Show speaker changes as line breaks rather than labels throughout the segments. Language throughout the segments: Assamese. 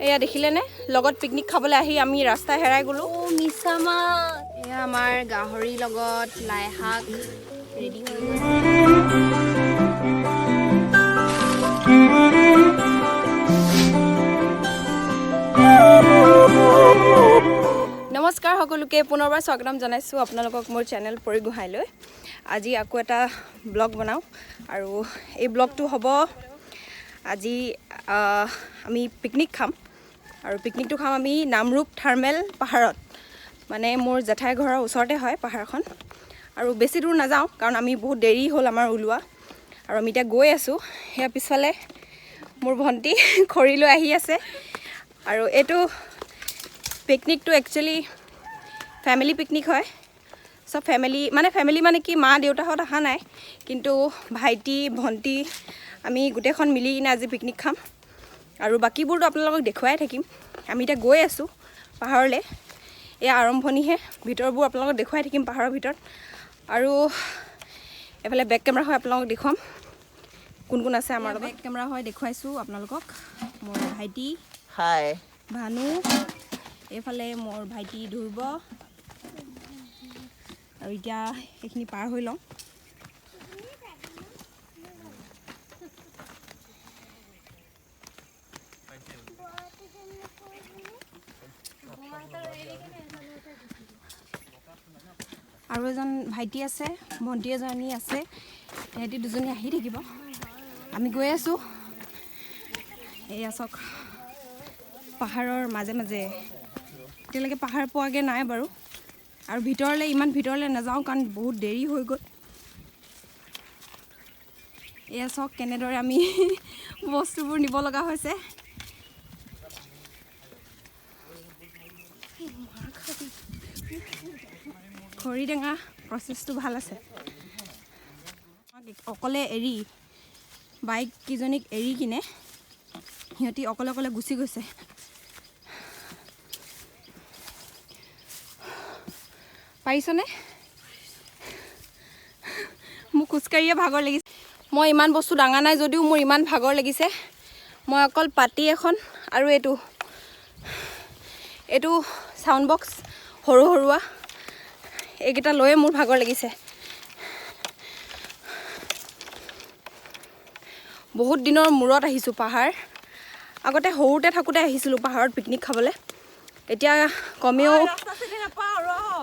এয়া দেখিলেনে লগত পিকনিক খাবলৈ আহি আমি ৰাস্তা হেৰাই গ'লো।
মিছা মাছ
এয়া আমাৰ গাহৰি লগত লাই শাক ৰেডি হৈ গৈছে। নমস্কাৰ সকলোকে পুনৰবাৰ স্বাগতম জনাইছোঁ আপোনালোকক মোৰ চেনেল পৰি গোহাঁইলৈ। আজি আকৌ এটা ব্লগ বনাওঁ আৰু এই ব্লগটো হ'ব আজি আমি পিকনিক খাম আৰু পিকনিকটো খাম আমি নামৰূপ থাৰ্মেল পাহাৰত। মানে মোৰ জেঠাই ঘৰৰ ওচৰতে হয় পাহাৰখন আৰু বেছি দূৰ নাযাওঁ কাৰণ আমি বহুত দেৰি হ'ল আমাৰ ওলোৱা আৰু আমি এতিয়া গৈ আছোঁ। সেয়া পিছফালে মোৰ ভণ্টি খৰি লৈ আহি আছে আৰু এইটো পিকনিকটো একচুৱেলি ফেমিলি পিকনিক হয়। চব ফেমিলি মানে কি মা দেউতাহঁত অহা নাই, কিন্তু ভাইটি ভণ্টি আমি গোটেইখন মিলি কিনে আজি পিকনিক খাম আৰু বাকীবোৰতো আপোনালোকক দেখুৱাই থাকিম। আমি এতিয়া গৈ আছোঁ পাহাৰলৈ, এয়া আৰম্ভণিহে, ভিতৰবোৰ আপোনালোকক দেখুৱাই থাকিম পাহাৰৰ ভিতৰত। আৰু এফালে বেক কেমেৰা হয় আপোনালোকক দেখুৱাম কোন কোন আছে আমাৰ লগত। বেক কেমেৰা হয় দেখুৱাইছোঁ আপোনালোকক, মোৰ ভাইটি হাই ভানু, এইফালে মোৰ ভাইটি ধ্ৰুৱ, আৰু এতিয়া এইখিনি পাৰ হৈ লওঁ। আৰু এজন ভাইটি আছে, ভণ্টি এজনী আছে, সিহঁতি দুজনী আহি থাকিব। আমি গৈ আছোঁ, এয়া চাওক পাহাৰৰ মাজে মাজে। এতিয়ালৈকে পাহাৰ পোৱাগৈ নাই বাৰু, আৰু ভিতৰলৈ ইমান ভিতৰলৈ নাযাওঁ কাৰণ বহুত দেৰি হৈ গ'ল। এয়া চাওক কেনেদৰে আমি বস্তুবোৰ নিব লগা হৈছে। খৰি টেঙা প্ৰচেছটো ভাল আছে। অকলে এৰি বাইক কেইজনীক এৰি কিনে সিহঁতি অকলে অকলে গুচি গৈছে। পাৰিছনে? মোক খোজকাঢ়িয়ে ভাগৰ লাগিছে। মই ইমান বস্তু ডাঙা নাই যদিও মোৰ ইমান ভাগৰ লাগিছে। মই অকল পাতি এখন আৰু এইটো চাউণ্ড বক্স সৰু সৰুৱা এইকেইটা লৈয়ে মোৰ ভাগৰ লাগিছে। বহুত দিনৰ মূৰত আহিছোঁ পাহাৰ। আগতে সৰুতে থাকোঁতে আহিছিলোঁ পাহাৰত পিকনিক খাবলৈ, এতিয়া কমেও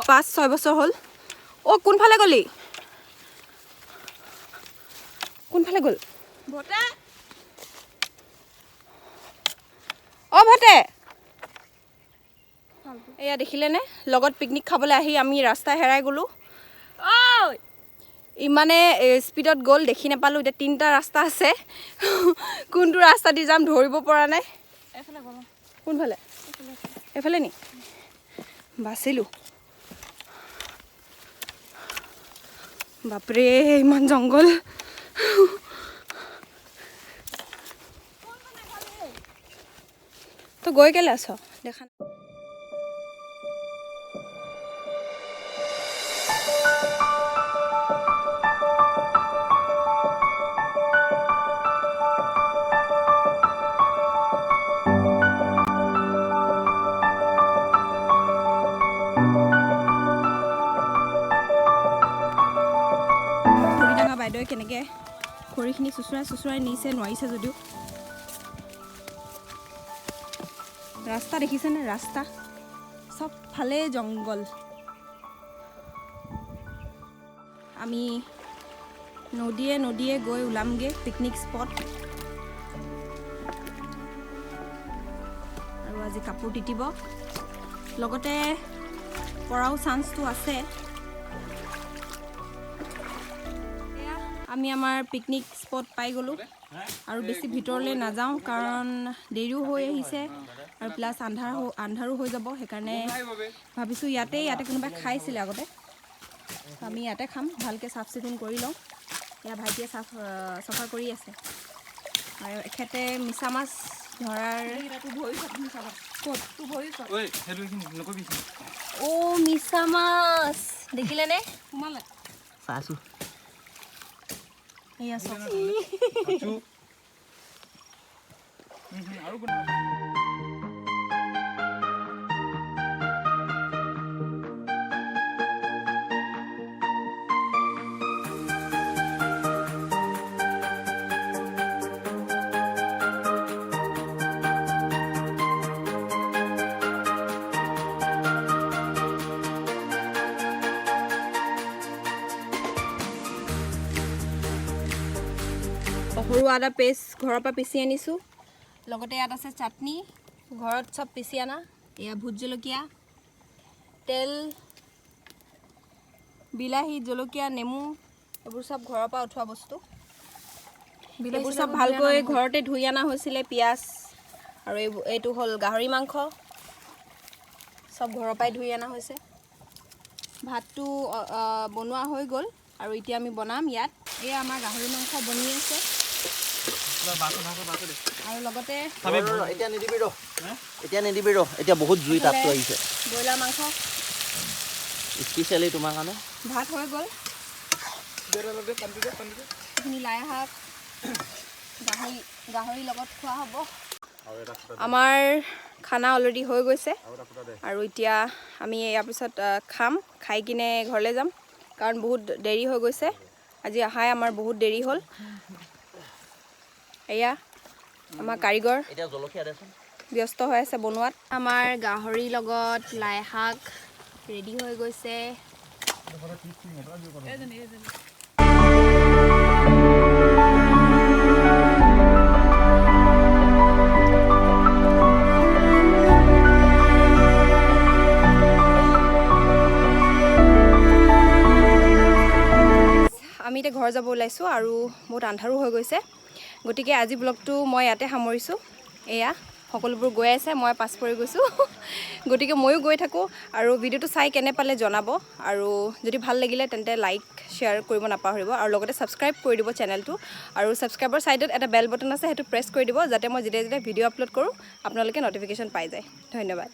5-6 বছৰ হ'ল। অ' কোনফালে গ'লি? কোনফালে গ'ল ভতে? অ' ভতে, এয়া দেখিলেনে লগত পিকনিক খাবলৈ আহি আমি ৰাস্তা হেৰাই গ'লোঁ। ঐ ইমানে স্পীডত গ'ল দেখি নাপালোঁ। এতিয়া 3টা ৰাস্তা আছে, কোনটো ৰাস্তা দি যাম ধৰিব পৰা নাই। কোনফালে? এইফালে নি? বাচিলোঁ। বাপৰে ইমান জংঘল। তই গৈ কেলে আছ দেখা? বাইদেৱে কেনেকৈ খৰিখিনি চুচুৰাই নিছে, নোৱাৰিছে যদিও। ৰাস্তা দেখিছেনে? ৰাস্তা চবফালে জংঘল। আমি নদীয়ে গৈ ওলামগৈ পিকনিক স্পট। আৰু আজি কাপোৰ তিতিব, লগতে পৰাও চান্সটো আছে। আমি আমাৰ পিকনিক স্পট পাই গ'লোঁ আৰু বেছি ভিতৰলৈ নাযাওঁ কাৰণ দেৰিও হৈ আহিছে আৰু প্লাছ আন্ধাৰো হৈ যাব। সেইকাৰণে ভাবিছোঁ ইয়াতে কোনোবাই খাইছিলে আগতে, আমি ইয়াতে খাম। ভালকৈ চাফ চিকুণ কৰি লওঁ। এয়া ভাইটিয়ে চাফা কৰি আছে আৰু এখেতে মিছা মাছ ধৰাৰ অ' মিছা মাছ দেখিলেনে? চাইছোঁ। এয়া চাওক সৰু আদা পেষ্ট ঘৰৰ পৰা পিচি আনিছোঁ লগতে ইয়াত আছে চাটনি ঘৰত সব পিচি আনা এয়া ভোট জলকীয়া তেল বিলাহী জলকীয়া নেমু এইবোৰ সব ঘৰৰ পৰা উঠোৱা বস্তু এইবোৰ সব ভালকৈ ঘৰতে ধুই আনা হৈছিলে পিয়াজ আৰু এইটো হ'ল গাহৰি মাংস সব ঘৰৰ পৰাই ধুই আনা হৈছে ভাতটো বনোৱা হৈ গ'ল আৰু এতিয়া আমি বনাম ইয়াত এই আমাৰ গাহৰি মাংস বনি আছে আৰু লগতে
এতিয়া নিদিবি ৰ এতিয়া বহুত জুই তাপটো আহিছে
ব্ৰইলাৰ মাংস
স্পেচিয়েলি তোমাৰ কাৰণে
ভাত হৈ গ'ল এইখিনি লাই শাক গাহৰি লগত খোৱা হ'ব আমাৰ খানা অলৰেডি হৈ গৈছে আৰু এতিয়া আমি ইয়াৰ পিছত খাম খাই কিনে ঘৰলৈ যাম কাৰণ বহুত দেৰি হৈ গৈছে আজি আহাই আমাৰ বহুত দেৰি হ'ল এয়া আমাৰ কাৰিকৰ
এতিয়া জলকীয়া দেচোন
ব্যস্ত হৈ আছে বনোৱাত আমাৰ গাহৰিৰ লগত লাই শাক ৰেডি হৈ গৈছে আমি এতিয়া ঘৰ যাব ওলাইছোঁ আৰু বহুত আন্ধাৰো হৈ গৈছে গতিকে আজি ব্লগটো মই ইয়াতে সামৰিছোঁ এয়া সকলোবোৰ গৈ আছে মই পাছ পৰি গৈছোঁ গতিকে ময়ো গৈ থাকোঁ আৰু ভিডিঅ'টো চাই কেনে পালে জনাব আৰু যদি ভাল লাগিলে তেন্তে লাইক শ্বেয়াৰ কৰিব নাপাহৰিব আৰু লগতে ছাবস্ক্ৰাইব কৰি দিব চেনেলটো আৰু ছাবস্ক্ৰাইবৰ ছাইডত এটা বেল বটন আছে সেইটো প্ৰেছ কৰি দিব যাতে মই যেতিয়া ভিডিঅ' আপলোড কৰোঁ আপোনালোকে ন'টিফিকেশ্যন পাই যায় ধন্যবাদ